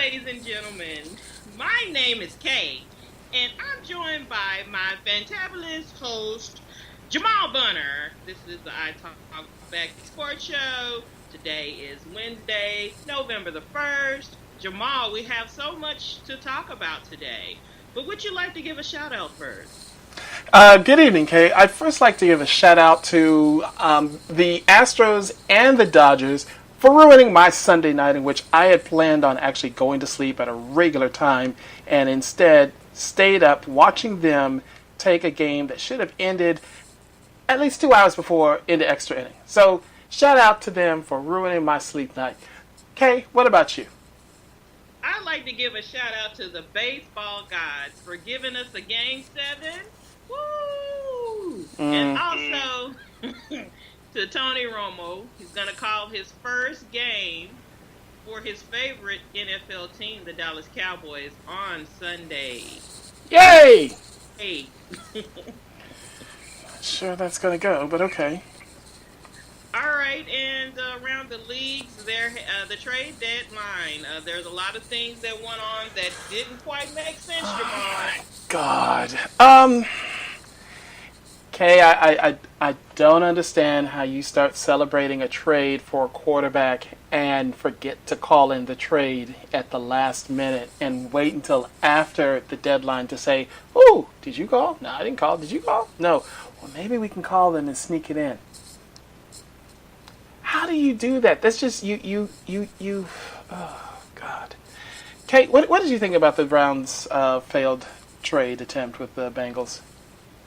ladies and gentlemen. My name is Kay, and I'm joined by my fantabulous host, Jamal Bunner. This is the I Talk Back Sports Show. Today is Wednesday, November the 1st. Jamal, we have so much to talk about today, but would you like to give a shout out first? Good evening, Kay. I'd first like to give a shout out to the Astros and the Dodgers for ruining my Sunday night in which I had planned on actually going to sleep at a regular time and instead stayed up watching them take a game that should have ended at least 2 hours before into extra inning. So shout out to them for ruining my sleep night. Kay, what about you? I'd like to give a shout out to the baseball gods for giving us a game 7. Woo! And also to Tony Romo. He's going to call his first game for his favorite NFL team, the Dallas Cowboys, on Sunday. Yay! Hey. Not sure that's going to go, but okay. All right, and around the leagues, the trade deadline. There's a lot of things that went on that didn't quite make sense, Jamal. Oh my God. Kay, I don't understand how you start celebrating a trade for a quarterback and forget to call in the trade at the last minute and wait until after the deadline to say, "Oh, did you call? No, I didn't call. Did you call? No. Well, maybe we can call them and sneak it in." How do you do that? That's just you. Oh God, Kate, what did you think about the Browns' failed trade attempt with the Bengals?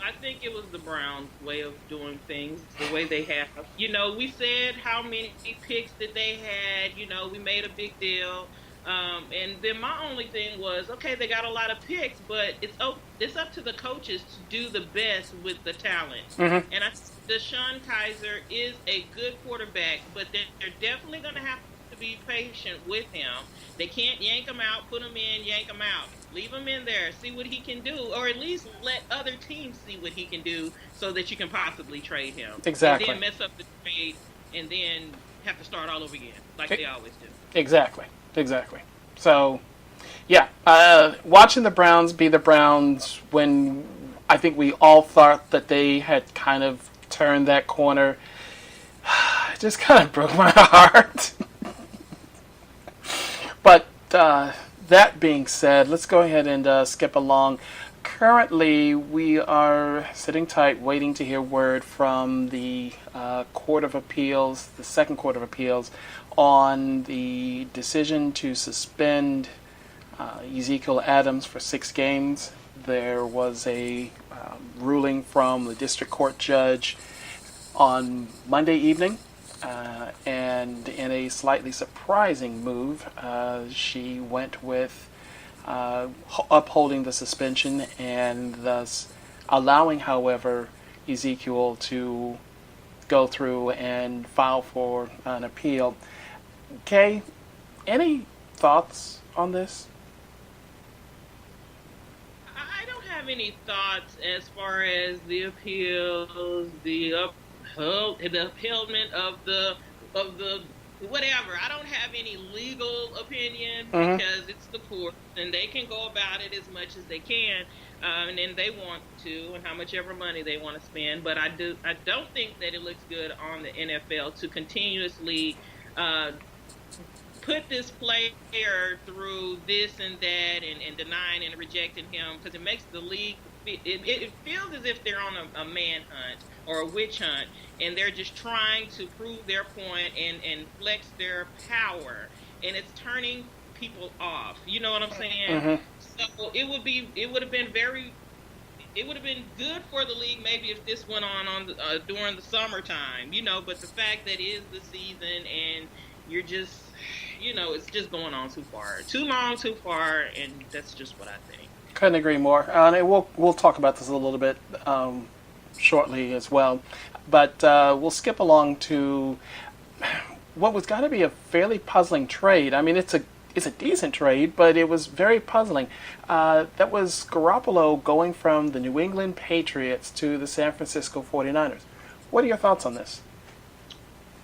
I think it was the Browns' way of doing things, the way they have. We said how many picks that they had. We made a big deal. And then my only thing was, okay, they got a lot of picks, but it's up to the coaches to do the best with the talent. Mm-hmm. And Deshaun Kaiser is a good quarterback, but they're definitely going to have to be patient with him. They can't yank him out, put him in, yank him out. Leave him in there, see what he can do, or at least let other teams see what he can do so that you can possibly trade him. Exactly. And then mess up the trade and then have to start all over again, like they always do. Exactly. So, yeah, watching the Browns be the Browns when I think we all thought that they had kind of turned that corner, it just kind of broke my heart. But that being said, let's go ahead and skip along. Currently, we are sitting tight, waiting to hear word from the Court of Appeals, the Second Court of Appeals, on the decision to suspend Ezekiel Adams for 6 games. There was a ruling from the district court judge on Monday evening, and in a slightly surprising move, she went with upholding the suspension and thus allowing, however, Ezekiel to go through and file for an appeal. Kay, any thoughts on this? I don't have any thoughts as far as the appeals, the upholdment of the whatever. I don't have any legal opinion because it's the court and they can go about it as much as they can, and then they want to, and how much ever money they want to spend. But I don't think that it looks good on the NFL to continuously put this player through this and that and denying and rejecting him, because it makes the league, it feels as if they're on a manhunt or a witch hunt, and they're just trying to prove their point and flex their power, and it's turning people off. You know what I'm saying? Mm-hmm. So it would have been good for the league maybe if this went on during the summertime, but the fact that it is the season and you're just, it's just going on too far. Too long, too far, and that's just what I think. Couldn't agree more. And we'll talk about this a little bit shortly as well. But we'll skip along to what was got to be a fairly puzzling trade. I mean, it's a decent trade, but it was very puzzling. That was Garoppolo going from the New England Patriots to the San Francisco 49ers. What are your thoughts on this?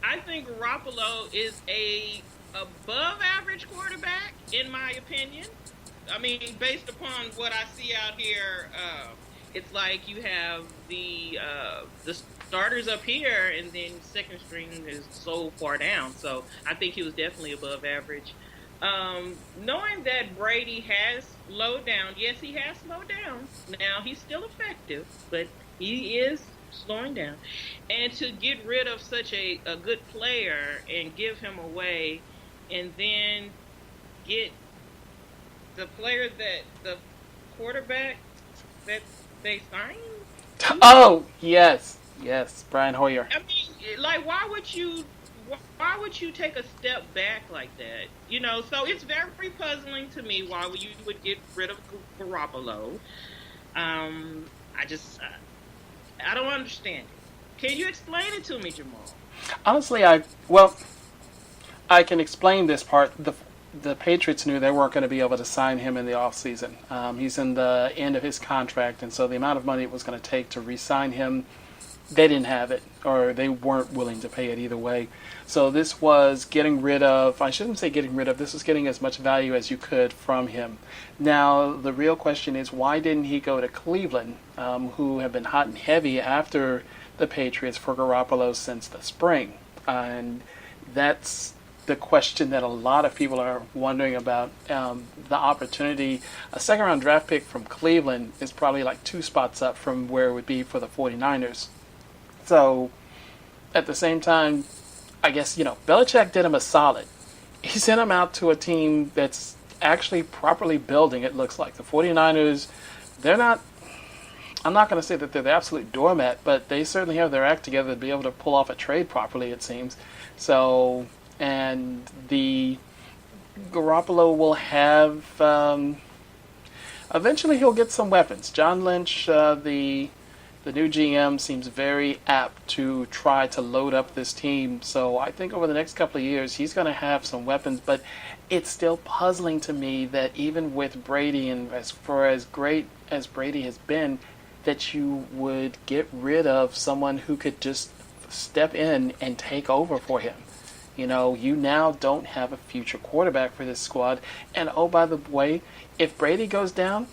I think Garoppolo is a above average quarterback, in my opinion. I mean, based upon what I see out here, it's like you have the starters up here, and then second string is so far down. So I think he was definitely above average. Knowing that Brady has slowed down, yes, he has slowed down. Now he's still effective, but he is slowing down. And to get rid of such a good player and give him away, and then get the player that the quarterback that they signed. Oh, yes, Brian Hoyer. I mean, like, why would you take a step back like that? You know, so it's very puzzling to me why you would get rid of Garoppolo. I just, I don't understand it. Can you explain it to me, Jamal? Honestly, I can explain this part. The Patriots knew they weren't going to be able to sign him in the offseason. He's in the end of his contract, and so the amount of money it was going to take to re-sign him, they didn't have it, or they weren't willing to pay it either way. So this was getting rid of, I shouldn't say getting rid of, this was getting as much value as you could from him. Now, the real question is, why didn't he go to Cleveland, who have been hot and heavy after the Patriots for Garoppolo since the spring? And that's the question that a lot of people are wondering about. The opportunity, a second round draft pick from Cleveland is probably like 2 spots up from where it would be for the 49ers. So at the same time, I guess, Belichick did him a solid. He sent him out to a team that's actually properly building, it looks like. The 49ers, they're not, I'm not going to say that they're the absolute doormat, but they certainly have their act together to be able to pull off a trade properly, it seems. So, and the Garoppolo will have, eventually he'll get some weapons. John Lynch, the new GM, seems very apt to try to load up this team. So I think over the next couple of years, he's going to have some weapons. But it's still puzzling to me that even with Brady, and for as great as Brady has been, that you would get rid of someone who could just step in and take over for him. You now don't have a future quarterback for this squad. And oh, by the way, if Brady goes down,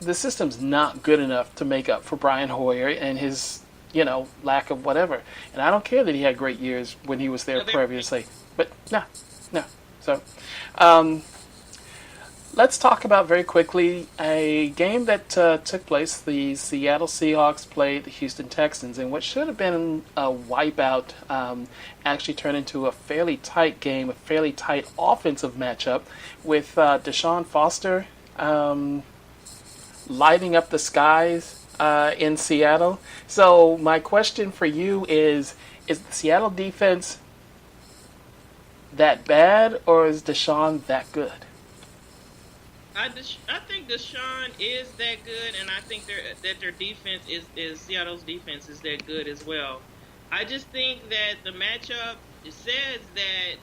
the system's not good enough to make up for Brian Hoyer and his, lack of whatever. And I don't care that he had great years when he was there previously. But no. So, let's talk about very quickly a game that took place. The Seattle Seahawks played the Houston Texans, and what should have been a wipeout actually turned into a fairly tight game, a fairly tight offensive matchup with Deshaun Foster lighting up the skies in Seattle. So my question for you is the Seattle defense that bad, or is Deshaun that good? I think Deshaun is that good, and I think their defense is Seattle's defense is that good as well. I just think that the matchup says that,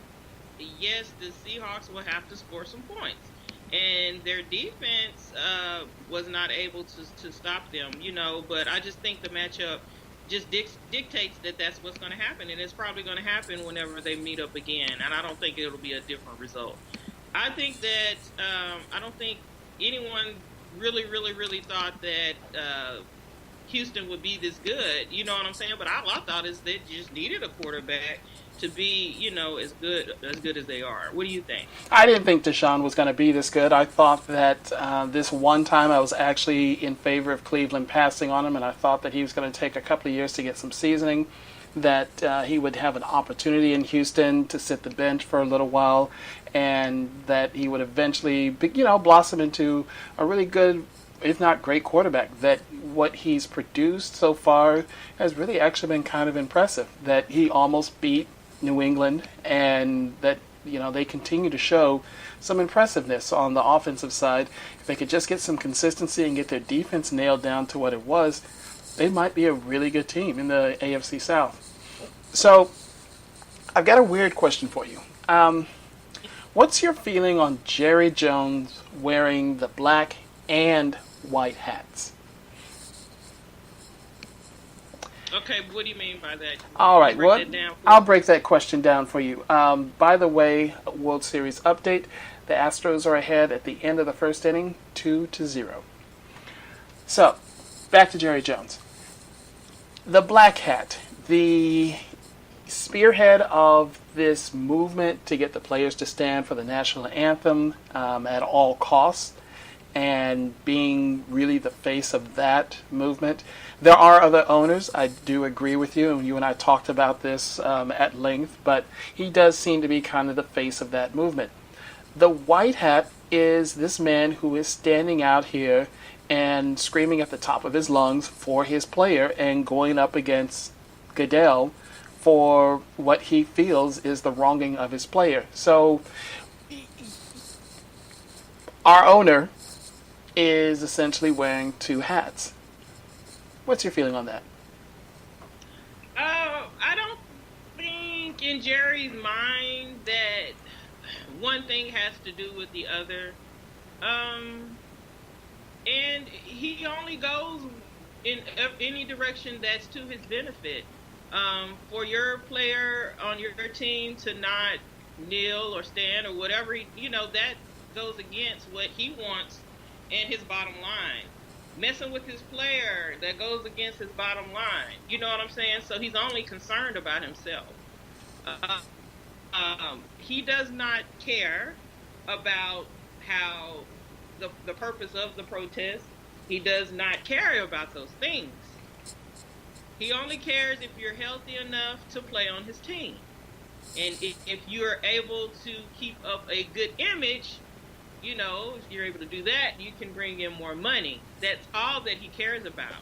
yes, the Seahawks will have to score some points. And their defense was not able to stop them, but I just think the matchup just dictates that that's what's going to happen, and it's probably going to happen whenever they meet up again, and I don't think it'll be a different result. I think that I don't think anyone really thought that Houston would be this good, you know what I'm saying? But all I thought is they just needed a quarterback to be, as good as they are. What do you think? I didn't think Deshaun was going to be this good. I thought that this one time I was actually in favor of Cleveland passing on him, and I thought that he was going to take a couple of years to get some seasoning, that he would have an opportunity in Houston to sit the bench for a little while, and that he would eventually, blossom into a really good, if not great, quarterback. That what he's produced so far has really actually been kind of impressive. That he almost beat New England, and that they continue to show some impressiveness on the offensive side. If they could just get some consistency and get their defense nailed down to what it was, they might be a really good team in the AFC South. So I've got a weird question for you. What's your feeling on Jerry Jones wearing the black and white hats? Okay, what do you mean by that? All Can you right, break well, that down for I'll me? break that question down for you. By the way, World Series update: the Astros are ahead at the end of the first inning, 2-0. So, back to Jerry Jones, the Black Hat, the spearhead of this movement to get the players to stand for the national anthem at all costs, and being really the face of that movement. There are other owners, I do agree with you, and you and I talked about this at length, but he does seem to be kind of the face of that movement. The White Hat is this man who is standing out here and screaming at the top of his lungs for his player and going up against Goodell for what he feels is the wronging of his player. So our owner is essentially wearing two hats. What's your feeling on that? I don't think in Jerry's mind that one thing has to do with the other. And he only goes in any direction that's to his benefit. For your player on your team to not kneel or stand or whatever, that goes against what he wants and his bottom line. Messing with his player, that goes against his bottom line. You know what I'm saying? So he's only concerned about himself. He does not care about how the purpose of the protest. He does not care about those things. He only cares if you're healthy enough to play on his team. And if you're able to keep up a good image, if you're able to do that, you can bring in more money. That's all that he cares about.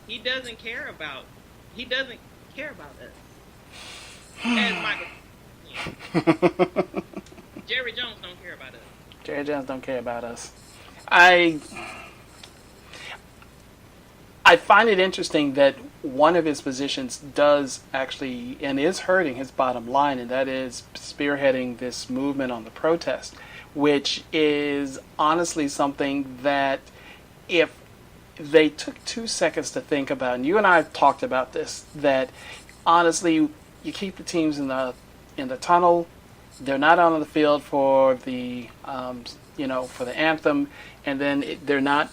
He doesn't care about us. As Michael, Jerry Jones don't care about us. Jerry Jones don't care about us. I find it interesting that one of his positions does actually and is hurting his bottom line, and that is spearheading this movement on the protest, which is honestly something that if they took 2 seconds to think about, and you and I have talked about this, that honestly you keep the teams in the tunnel. They're not on the field for the for the anthem, and then they're not.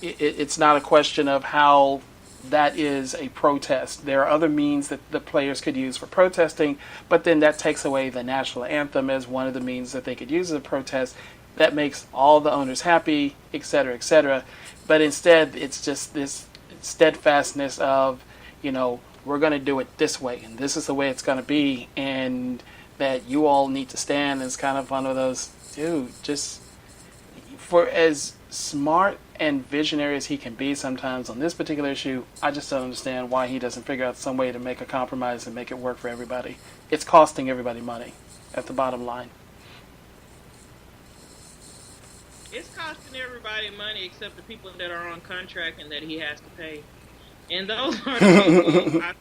It's not a question of how that is a protest. There are other means that the players could use for protesting, but then that takes away the national anthem as one of the means that they could use as a protest. That makes all the owners happy, etc., etc. But instead, it's just this steadfastness of, we're going to do it this way, and this is the way it's going to be, and that you all need to stand. Is kind of one of those, dude, just for as smart and visionary as he can be sometimes on this particular issue, I just don't understand why he doesn't figure out some way to make a compromise and make it work for everybody. It's costing everybody money at the bottom line. It's costing everybody money except the people that are on contract and that he has to pay. And those are the people I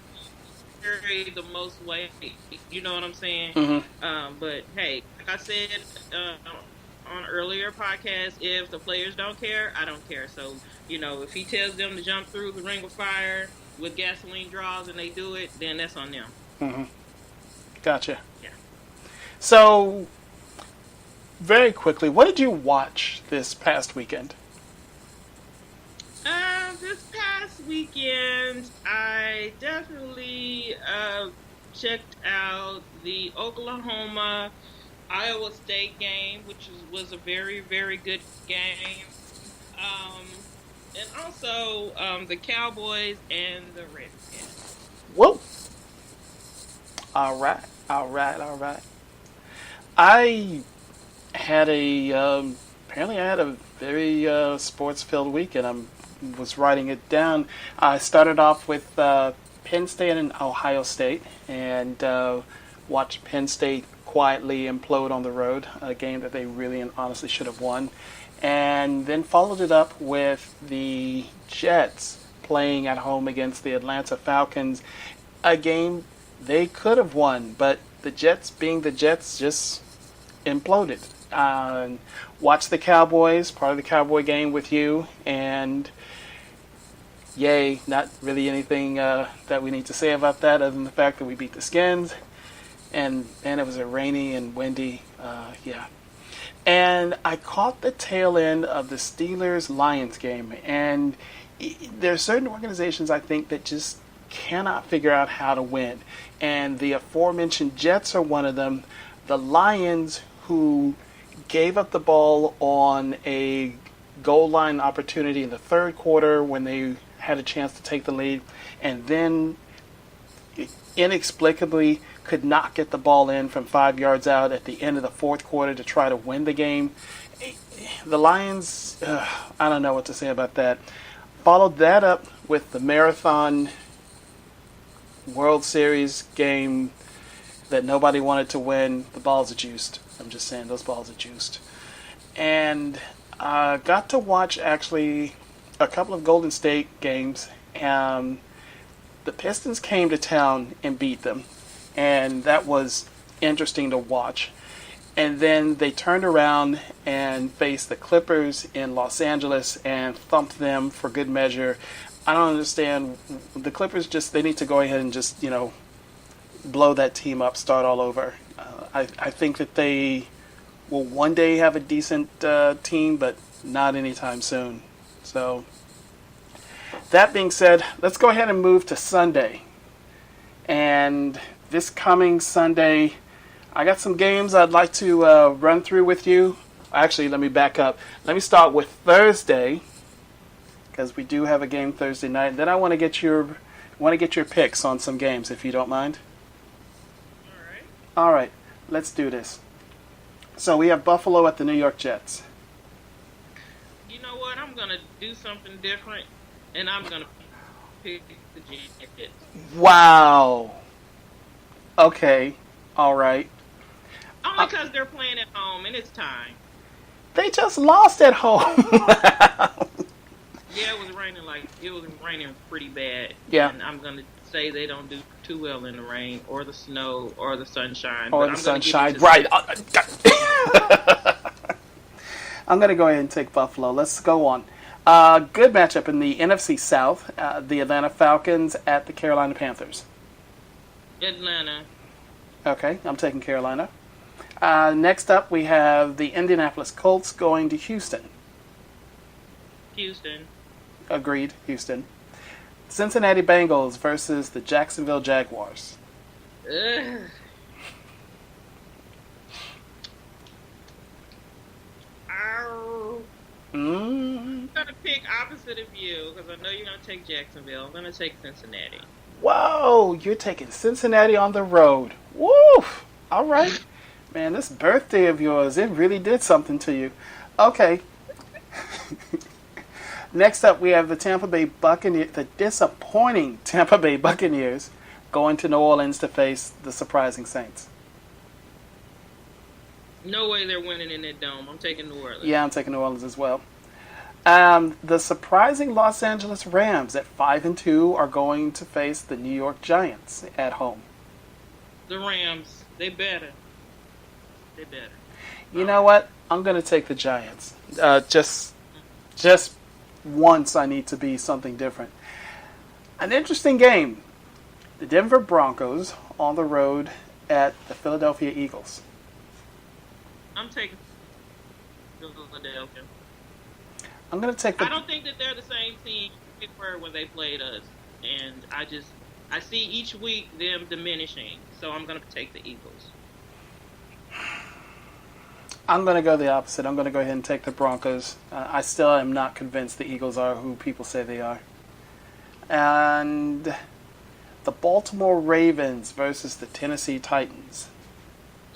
carry the most weight. You know what I'm saying? Mm-hmm. But hey, like I said on earlier podcasts, if the players don't care, I don't care. So, if he tells them to jump through the ring of fire with gasoline draws and they do it, then that's on them. Mm-hmm. Gotcha. Yeah. So, very quickly, what did you watch this past weekend? This past weekend, I definitely checked out the Oklahoma Iowa State game, which was a very, very good game. And also the Cowboys and the Redskins. Whoa. All right. I had apparently I had a very sports-filled weekend. I was writing it down. I started off with Penn State and Ohio State, and watched Penn State quietly implode on the road, a game that they really and honestly should have won. And then followed it up with the Jets playing at home against the Atlanta Falcons, a game they could have won, but the Jets, being the Jets, just imploded. Watched the Cowboys, part of the Cowboy game with you, and Yay, not really anything that we need to say about that other than the fact that we beat the Skins. And it was a rainy and windy, yeah. And I caught the tail end of the Steelers-Lions game. And there are certain organizations, I think, that just cannot figure out how to win. And the aforementioned Jets are one of them. The Lions, who gave up the ball on a goal line opportunity in the third quarter when they had a chance to take the lead, and then inexplicably could not get the ball in from 5 yards out at the end of the fourth quarter to try to win the game. The Lions, I don't know what to say about that. Followed that up with the marathon World Series game that nobody wanted to win. The balls are juiced. I'm just saying, those balls are juiced. And I got to watch actually a couple of Golden State games. The Pistons came to town and beat them, and that was interesting to watch. And then they turned around and faced the Clippers in Los Angeles and thumped them for good measure. I don't understand. The Clippers they need to go ahead and just, blow that team up, start all over. I think that they will one day have a decent team, but not anytime soon. So, that being said, let's go ahead and move to Sunday. And this coming Sunday, I got some games I'd like to run through with you. Actually, let me back up. Let me start with Thursday, because we do have a game Thursday night. Then I want to get your picks on some games, if you don't mind. All right, let's do this. So we have Buffalo at the New York Jets. You know what? I'm gonna do something different, and I'm gonna pick the Jets. Wow. Okay. All right. Only because they're playing at home and it's time. They just lost at home. Yeah, it was raining pretty bad. Yeah. And I'm gonna say they don't do too well in the rain or the snow or the sunshine. Or the sunshine, right? I'm gonna go ahead and take Buffalo. Let's go on. Good matchup in the NFC South. The Atlanta Falcons at the Carolina Panthers. Atlanta. Okay, I'm taking Carolina. Next up, we have the Indianapolis Colts going to Houston. Houston. Agreed, Houston. Cincinnati Bengals versus the Jacksonville Jaguars. Ugh. I'm going to pick opposite of you because I know you're going to take Jacksonville. I'm going to take Cincinnati. Whoa, you're taking Cincinnati on the road. Woo! All right. Man, this birthday of yours, it really did something to you. Okay. Next up, we have the the disappointing Tampa Bay Buccaneers going to New Orleans to face the surprising Saints. No way they're winning in that dome. I'm taking New Orleans. Yeah, I'm taking New Orleans as well. The surprising Los Angeles Rams at 5-2 are going to face the New York Giants at home. The Rams, they better. You know what? I'm going to take the Giants. Just once I need to be something different. An interesting game. The Denver Broncos on the road at the Philadelphia Eagles. I'm taking Philadelphia. I'm going to take I don't think that they're the same team we were when they played us. And I see each week them diminishing. So I'm going to take the Eagles. I'm going to go the opposite. I'm going to go ahead and take the Broncos. I still am not convinced the Eagles are who people say they are. And the Baltimore Ravens versus the Tennessee Titans.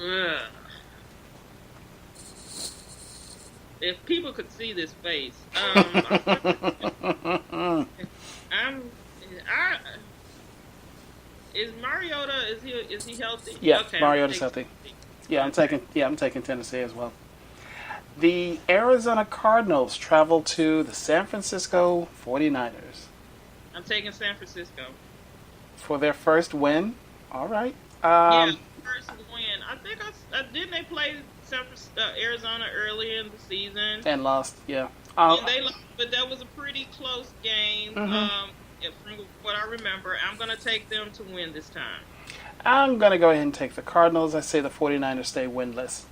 Ugh. If people could see this face, is Mariota? Is he healthy? Yeah, okay, Mariota's healthy. Yeah, I'm taking Tennessee as well. The Arizona Cardinals travel to the San Francisco 49ers. I'm taking San Francisco. For their first win? All right. Yeah, first win. I think didn't they play Arizona early in the season? And lost, yeah. And they lost, but that was a pretty close game. Mm-hmm. From what I remember, I'm going to take them to win this time. I'm going to go ahead and take the Cardinals. I say the 49ers stay winless.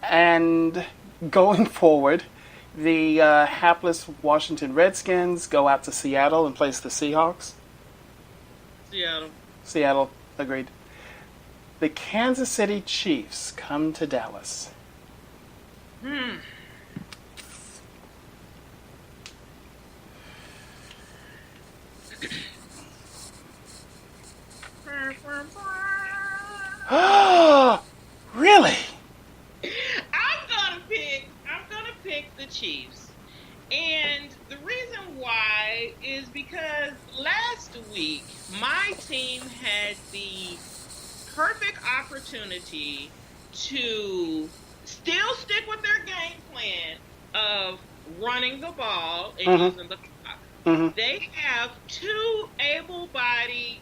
And going forward, the hapless Washington Redskins go out to Seattle and place the Seahawks. Seattle. Seattle, agreed. The Kansas City Chiefs come to Dallas. Really? I'm gonna pick the Chiefs. And the reason why is because last week my team had the perfect opportunity to still stick with their game plan of running the ball and using the clock. Mm-hmm. They have two able-bodied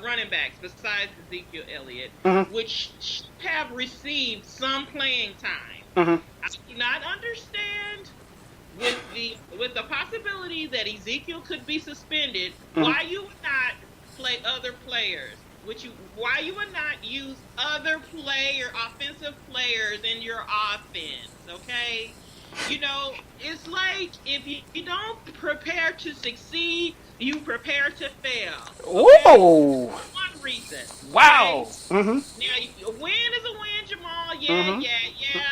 running backs besides Ezekiel Elliott, which should have received some playing time. I do not understand with the possibility that Ezekiel could be suspended, why you would not play other players? Why you would not use other offensive players in your offense? Okay, it's like if you don't prepare to succeed, you prepare to fail. Okay? Ooh! One reason. Wow! Okay? Now, a win is a win, Jamal. Yeah.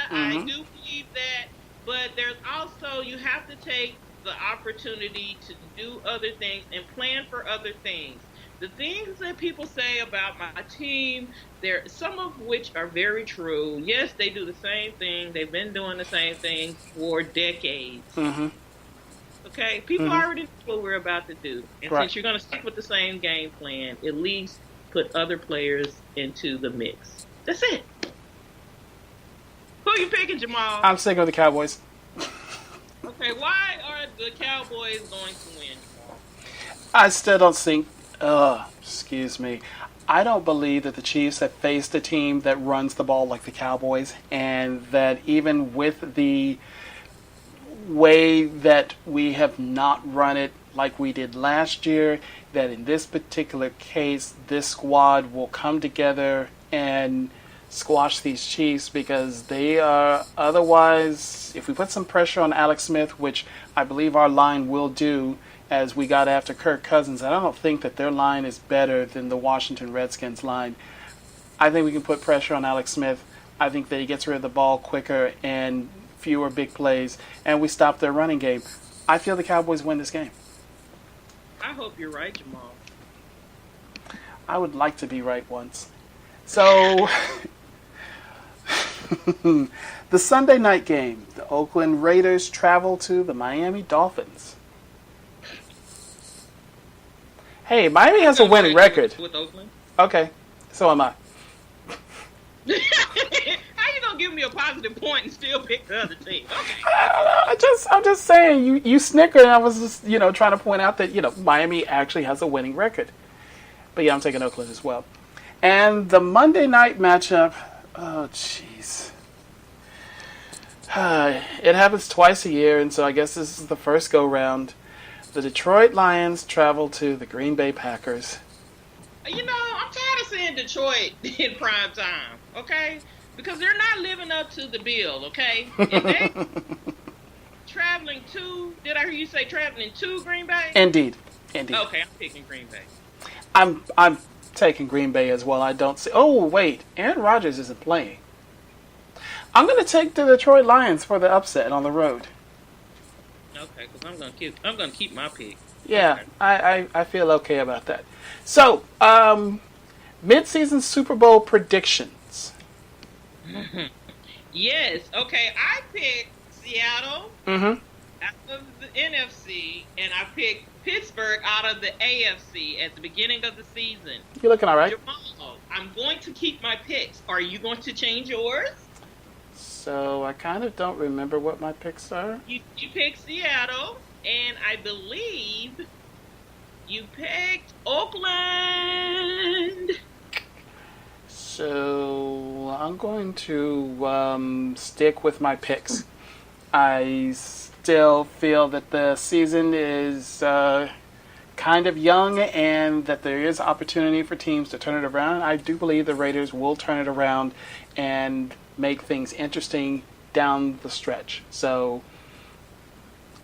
I do believe that. But there's also, you have to take the opportunity to do other things and plan for other things. The things that people say about my team, some of which are very true. Yes, they do the same thing. They've been doing the same thing for decades. Okay? People already know what we're about to do. And since you're going to stick with the same game plan, at least put other players into the mix. That's it. Who are you picking, Jamal? I'm sticking with the Cowboys. Okay, why are the Cowboys going to win, Jamal? I still don't think... excuse me. I don't believe that the Chiefs have faced a team that runs the ball like the Cowboys, and that even with the way that we have not run it like we did last year, that in this particular case, this squad will come together and squash these Chiefs, because they are otherwise, if we put some pressure on Alex Smith, which I believe our line will do, as we got after Kirk Cousins, and I don't think that their line is better than the Washington Redskins line. I think we can put pressure on Alex Smith. I think that he gets rid of the ball quicker and fewer big plays, and we stop their running game. I feel the Cowboys win this game. I hope you're right, Jamal. I would like to be right once. So, the Sunday night game, the Oakland Raiders travel to the Miami Dolphins. Hey, Miami has a winning record. With Oakland? Okay, so am I. How you gonna give me a positive point and still pick the other team? Okay. I'm just saying, you snickered, and I was just, trying to point out that, Miami actually has a winning record. But yeah, I'm taking Oakland as well. And the Monday night matchup, oh jeez. It happens twice a year, and so I guess this is the first go-round. The Detroit Lions travel to the Green Bay Packers. I'm tired of seeing Detroit in prime time, okay? Because they're not living up to the bill, okay? And they traveling to, did I hear you say traveling to Green Bay? Indeed. Okay, I'm picking Green Bay. I'm taking Green Bay as well. I don't see. Oh, wait. Aaron Rodgers isn't playing. I'm going to take the Detroit Lions for the upset on the road. Okay, because I'm gonna keep my pick. Yeah, okay. I feel okay about that. So, mid-season Super Bowl predictions. Yes. Okay, I picked Seattle out of the NFC, and I picked Pittsburgh out of the AFC at the beginning of the season. You're looking all right. Jamal, I'm going to keep my picks. Are you going to change yours? So I kind of don't remember what my picks are. You picked Seattle, and I believe you picked Oakland. So I'm going to stick with my picks. I still feel that the season is kind of young and that there is opportunity for teams to turn it around. I do believe the Raiders will turn it around and make things interesting down the stretch. So,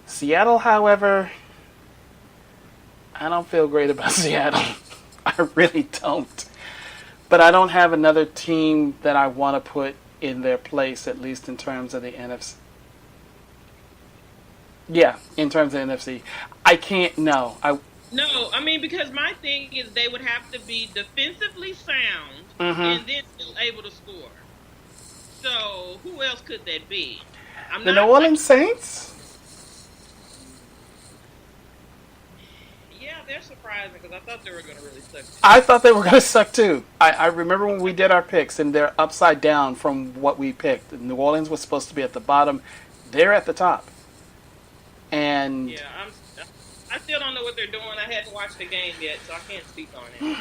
Seattle, however, I don't feel great about Seattle. I really don't. But I don't have another team that I want to put in their place, at least in terms of the NFC. Yeah, in terms of the NFC. I can't, no. No, I mean, because my thing is they would have to be defensively sound and then still able to score. So, who else could that be? The New Orleans Saints? Yeah, they're surprising because I thought they were going to really suck too. I thought they were going to suck too. I remember when we did our picks and they're upside down from what we picked. New Orleans was supposed to be at the bottom. They're at the top. And yeah, I still don't know what they're doing. I hadn't watched the game yet, so I can't speak on it.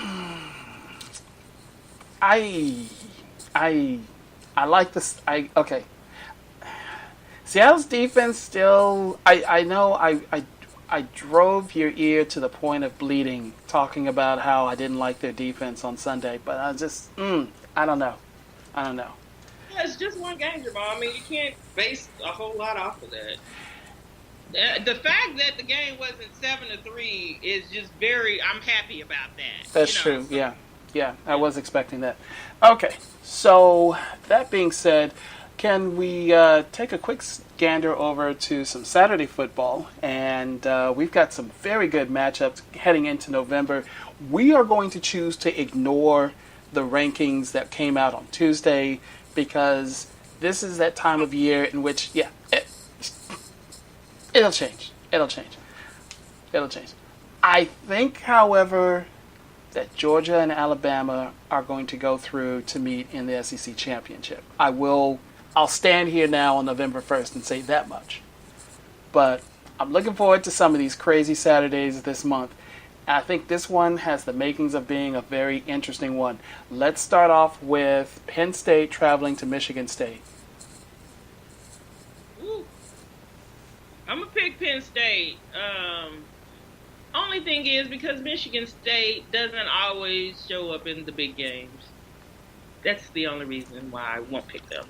I like this. Okay. Seattle's defense still. I know. I drove your ear to the point of bleeding talking about how I didn't like their defense on Sunday, but I just I don't know. Yeah, it's just one game, Jamal. I mean, you can't base a whole lot off of that. The fact that the game wasn't 7-3 is just I'm happy about that. That's true. Yeah. I was expecting that. Okay, so that being said, can we take a quick gander over to some Saturday football? And we've got some very good matchups heading into November. We are going to choose to ignore the rankings that came out on Tuesday because this is that time of year in which, it'll change. I think, however, that Georgia and Alabama are going to go through to meet in the SEC championship. I'll stand here now on November 1st and say that much. But I'm looking forward to some of these crazy Saturdays this month. I think this one has the makings of being a very interesting one. Let's start off with Penn State traveling to Michigan State. I'm going to pick Penn State. Only thing is because Michigan State doesn't always show up in the big games. That's the only reason why I won't pick them.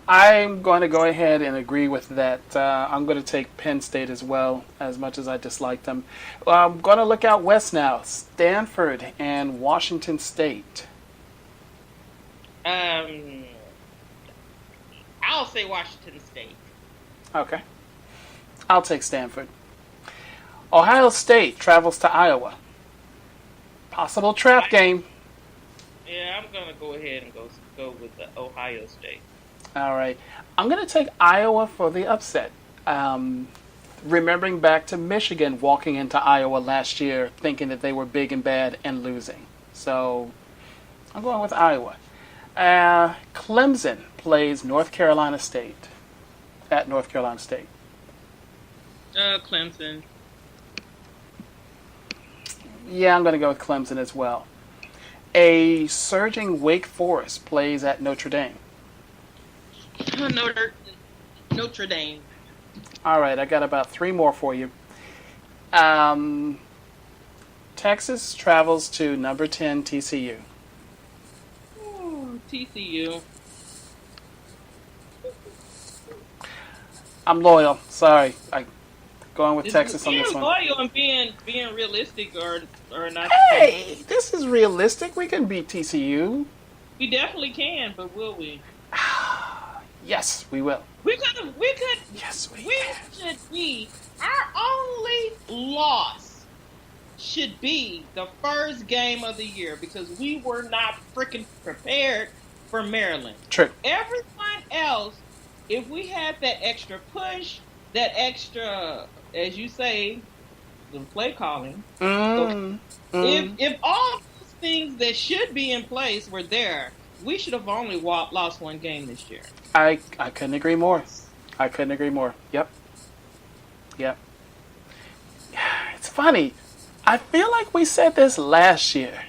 I'm going to go ahead and agree with that. I'm going to take Penn State as well, as much as I dislike them. I'm going to look out west now. Stanford and Washington State. I'll say Washington State. Okay. I'll take Stanford. Ohio State travels to Iowa. Possible trap game. Yeah, I'm going to go ahead and go with the Ohio State. All right. I'm going to take Iowa for the upset. Remembering back to Michigan walking into Iowa last year thinking that they were big and bad and losing. So I'm going with Iowa. Clemson plays North Carolina State at North Carolina State. Clemson. Yeah, I'm going to go with Clemson as well. A surging Wake Forest plays at Notre Dame. Notre Dame. All right, I got about 3 more for you. Texas travels to number 10 TCU. Ooh, TCU. I'm loyal. Sorry, going with Texas on this one. Being loyal and being realistic or not. Hey, this is realistic. We can beat TCU. We definitely can, but will we? Yes, we will. We could. Yes, we should be. Our only loss should be the first game of the year because we were not freaking prepared for Maryland. True. Everyone else, if we had that extra push, that extra, as you say, the play calling. If all those things that should be in place were there, we should have only lost one game this year. I couldn't agree more. Yep. It's funny. I feel like we said this last year.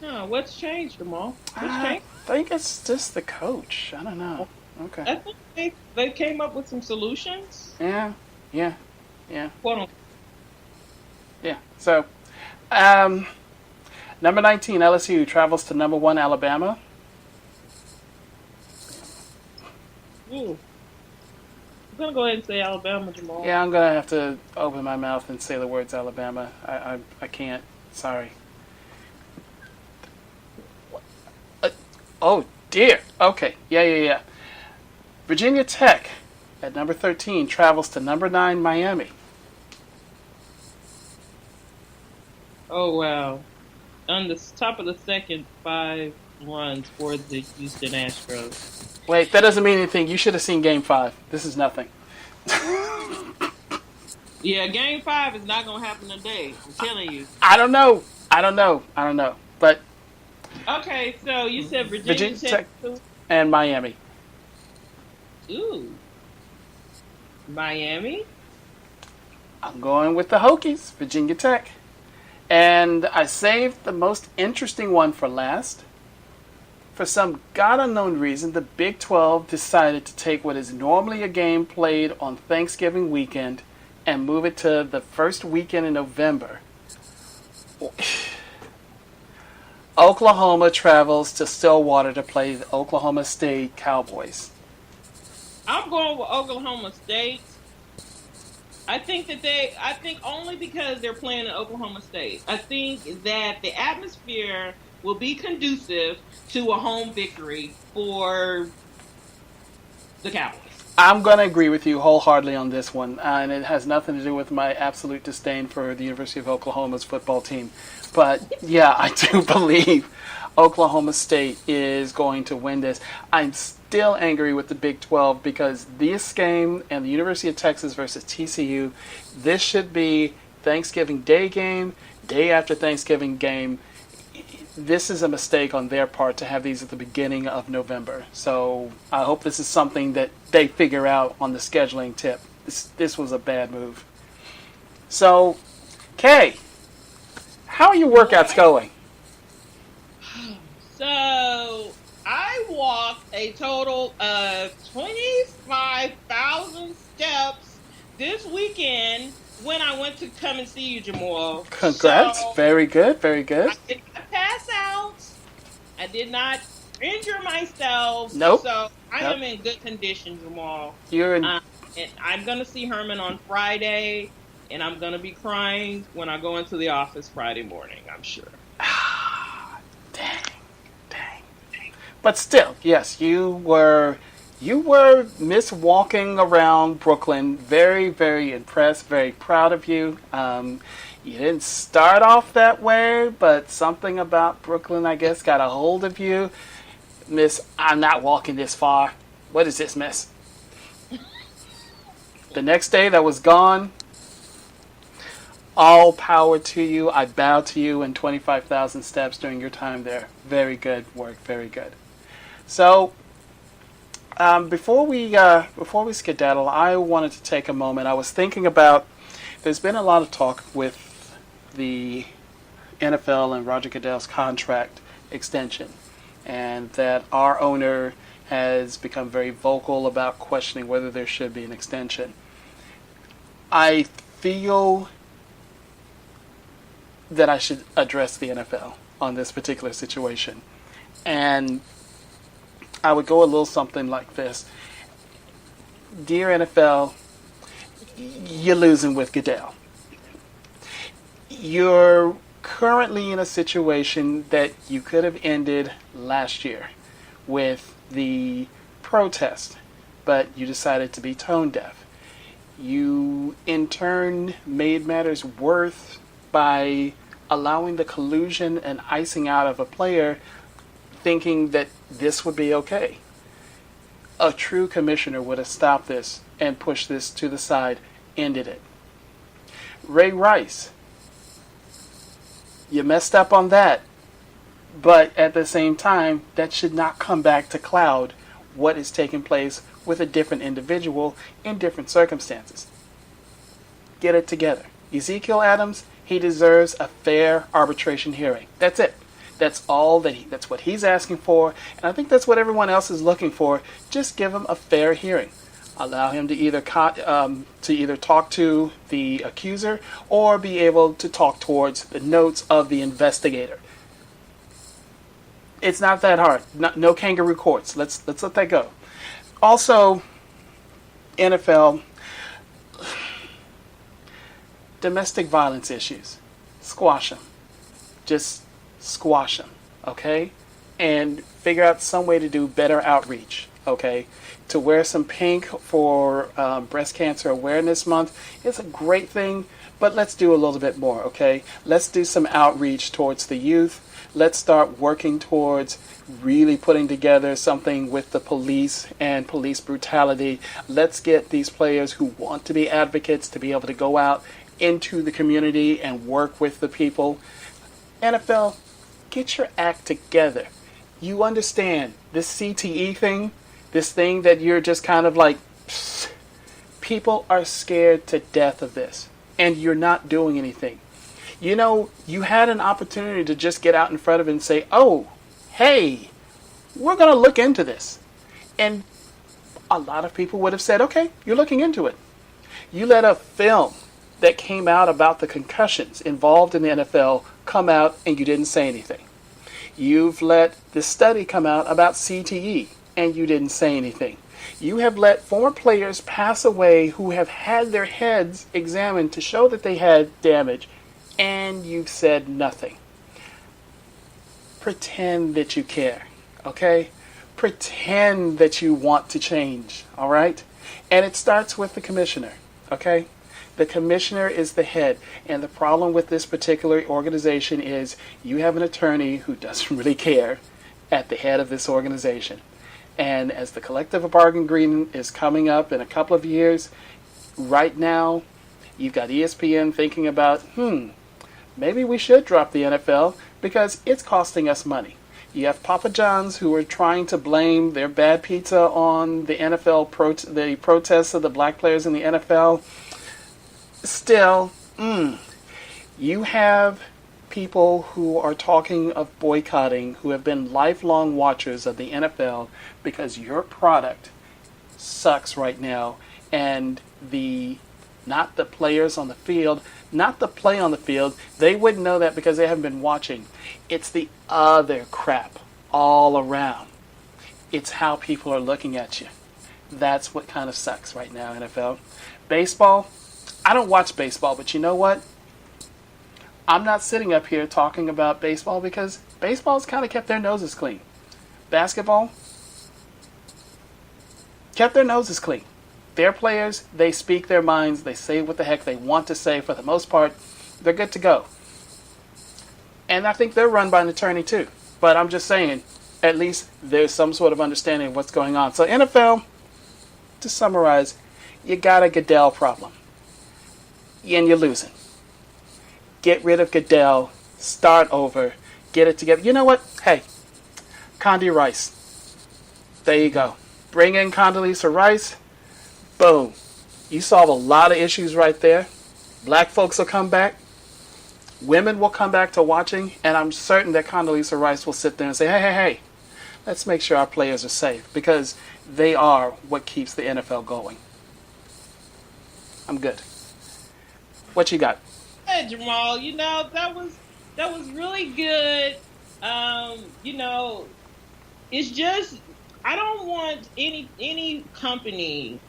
No, what's changed, Jamal? What's I changed? think it's just the coach. I don't know. Okay. I think they came up with some solutions. Yeah. Yeah. Yeah. Quote unquote. Yeah. So, um, number 19, LSU travels to number 1, Alabama. Ooh. I'm gonna go ahead and say Alabama, Jamal. Yeah, I'm gonna have to open my mouth and say the words Alabama. I can't. Sorry. Uh, oh dear. Okay. Yeah, yeah, yeah. Virginia Tech at number 13 travels to number 9, Miami. Oh wow. On the top of the second, 5 runs for the Houston Astros. Wait, that doesn't mean anything. You should have seen Game 5. This is nothing. Yeah, Game 5 is not gonna happen today. I'm telling you. I don't know. I don't know. I don't know. But Okay, so you said Virginia Virginia Tech. Tech and Miami. Ooh, Miami. I'm going with the Hokies, Virginia Tech. And I saved the most interesting one for last. For some god unknown reason, the Big 12 decided to take what is normally a game played on Thanksgiving weekend and move it to the first weekend in November. Oklahoma travels to Stillwater to play the Oklahoma State Cowboys. I'm going with Oklahoma State. I think only because they're playing in Oklahoma State. I think that the atmosphere will be conducive to a home victory for the Cowboys. I'm going to agree with you wholeheartedly on this one, and it has nothing to do with my absolute disdain for the University of Oklahoma's football team. But yeah, I do believe Oklahoma State is going to win this. I'm still angry with the Big 12 because this game and the University of Texas versus TCU, this should be Thanksgiving Day game, day after Thanksgiving game. This is a mistake on their part to have these at the beginning of November. So I hope this is something that they figure out on the scheduling tip. This was a bad move. So, Kay, how are your workouts going? So I walked a total of 25,000 steps this weekend when I went to come and see you, Jamal. Congrats. So, very good. Very good. I did not pass out. I did not injure myself. Nope. So I Nope. am in good condition, Jamal. You're in. And I'm going to see Herman on Friday, and I'm going to be crying when I go into the office Friday morning, I'm sure. Dang. But still, yes, you were Miss Walking Around Brooklyn. Very, very impressed, very proud of you. You didn't start off that way, but something about Brooklyn, I guess, got a hold of you. Miss, I'm not walking this far. What is this, miss? The next day, that was gone. All power to you. I bow to you in 25,000 steps during your time there. Very good work. Very good. So, before we skedaddle, I wanted to take a moment. I was thinking about. There's been a lot of talk with the NFL and Roger Goodell's contract extension, and that our owner has become very vocal about questioning whether there should be an extension. I feel that I should address the NFL on this particular situation, and I would go a little something like this. Dear NFL, you're losing with Goodell. You're currently in a situation that you could have ended last year with the protest, but you decided to be tone deaf. You, in turn, made matters worse by allowing the collusion and icing out of a player thinking that this would be okay. A true commissioner would have stopped this and pushed this to the side, ended it. Ray Rice, you messed up on that, but at the same time, that should not come back to cloud what is taking place with a different individual in different circumstances. Get it together. Ezekiel Adams, he deserves a fair arbitration hearing. That's it. That's that's what he's asking for, and I think that's what everyone else is looking for. Just give him a fair hearing. Allow him to either talk to the accuser or be able to talk towards the notes of the investigator. It's not that hard. No kangaroo courts. Let's let that go. Also, NFL, domestic violence issues, squash them. Just squash them, okay? And figure out some way to do better outreach, okay? To wear some pink for Breast Cancer Awareness Month is a great thing, but let's do a little bit more, okay? Let's do some outreach towards the youth. Let's start working towards really putting together something with the police and police brutality. Let's get these players who want to be advocates to be able to go out into the community and work with the people. NFL, get your act together. You understand this CTE thing, this thing that you're just kind of like, people are scared to death of this, and you're not doing anything. You know, you had an opportunity to just get out in front of it and say, oh, hey, we're going to look into this. And a lot of people would have said, okay, you're looking into it. You let a film that came out about the concussions involved in the NFL come out and you didn't say anything. You've let the study come out about CTE and you didn't say anything. You have let former players pass away who have had their heads examined to show that they had damage, and you've said nothing. Pretend that you care, okay? Pretend that you want to change, all right? And it starts with the commissioner, okay? The commissioner is the head, and the problem with this particular organization is you have an attorney who doesn't really care at the head of this organization. And as the collective bargaining agreement is coming up in a couple of years, right now, you've got ESPN thinking about, maybe we should drop the NFL because it's costing us money. You have Papa John's who are trying to blame their bad pizza on the NFL, the protests of the black players in the NFL. Still, you have people who are talking of boycotting who have been lifelong watchers of the NFL because your product sucks right now, and not the players on the field, not the play on the field, they wouldn't know that because they haven't been watching. It's the other crap all around. It's how people are looking at you. That's what kind of sucks right now, NFL. Baseball, I don't watch baseball, but you know what? I'm not sitting up here talking about baseball because baseball's kind of kept their noses clean. Basketball kept their noses clean. Their players, they speak their minds, they say what the heck they want to say. For the most part, they're good to go. And I think they're run by an attorney too. But I'm just saying, at least there's some sort of understanding of what's going on. So NFL, to summarize, you got a Goodell problem. And you're losing. Get rid of Goodell. Start over. Get it together. You know what? Hey, Condi Rice. There you go. Bring in Condoleezza Rice. Boom. You solve a lot of issues right there. Black folks will come back. Women will come back to watching. And I'm certain that Condoleezza Rice will sit there and say, hey, let's make sure our players are safe. Because they are what keeps the NFL going. I'm good. What you got? Hey, Jamal, that was really good. It's just I don't want any company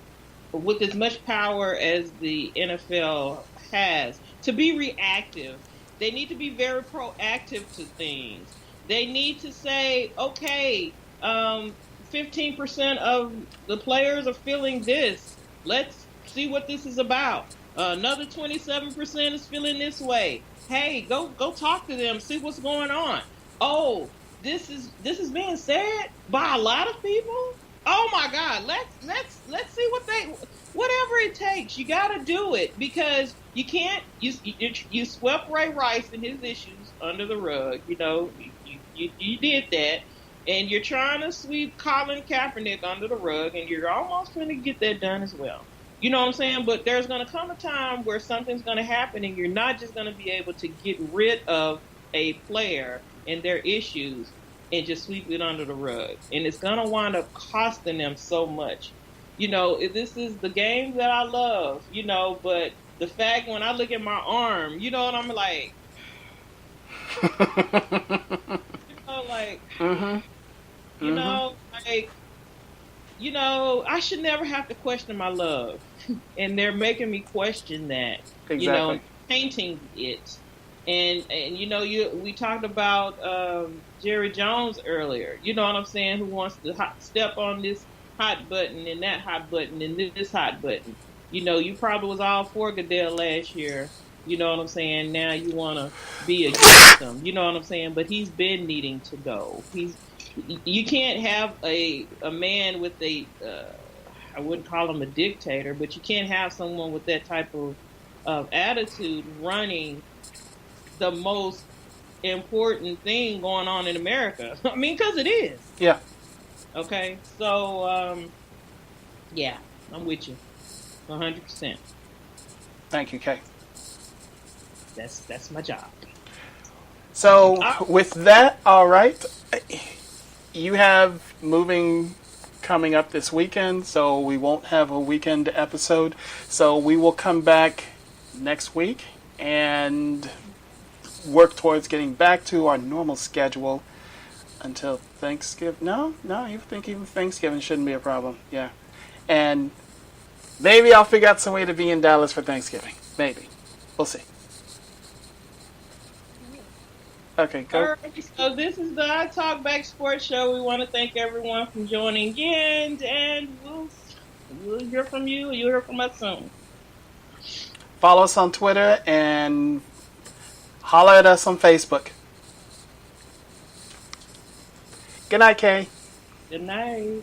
with as much power as the NFL has to be reactive. They need to be very proactive to things. They need to say, okay, 15% of the players are feeling this. Let's see what this is about. Another 27% is feeling this way. Hey, go talk to them. See what's going on. Oh, this is being said by a lot of people. Oh my God, let's see whatever it takes. You got to do it because you can't. You swept Ray Rice and his issues under the rug. You did that, and you're trying to sweep Colin Kaepernick under the rug, and you're almost going to get that done as well. You know what I'm saying? But there's going to come a time where something's going to happen and you're not just going to be able to get rid of a player and their issues and just sweep it under the rug. And it's going to wind up costing them so much. This is the game that I love, but the fact when I look at my arm, and I'm like, like, Mm-hmm. like, I should never have to question my love. And they're making me question that, Exactly. Painting it. And we talked about Jerry Jones earlier, you know what I'm saying, who wants to step on this hot button and that hot button and this hot button. You probably was all for Goodell last year, you know what I'm saying? Now you want to be against him, you know what I'm saying? But he's been needing to go. You can't have a man with I wouldn't call him a dictator, but you can't have someone with that type of attitude running the most important thing going on in America. I mean, because it is. Yeah. Okay, so yeah, I'm with you, 100%. Thank you, Kay. That's my job. So with that, all right, you have moving coming up this weekend, so we won't have a weekend episode. So we will come back next week and work towards getting back to our normal schedule until Thanksgiving. No, you think even Thanksgiving shouldn't be a problem. Yeah. And maybe I'll figure out some way to be in Dallas for Thanksgiving. Maybe. We'll see. Okay, go. All right, so this is the I Talk Back Sports Show. We want to thank everyone for joining in, and we'll hear from you. You'll hear from us soon. Follow us on Twitter and holler at us on Facebook. Good night, Kay. Good night.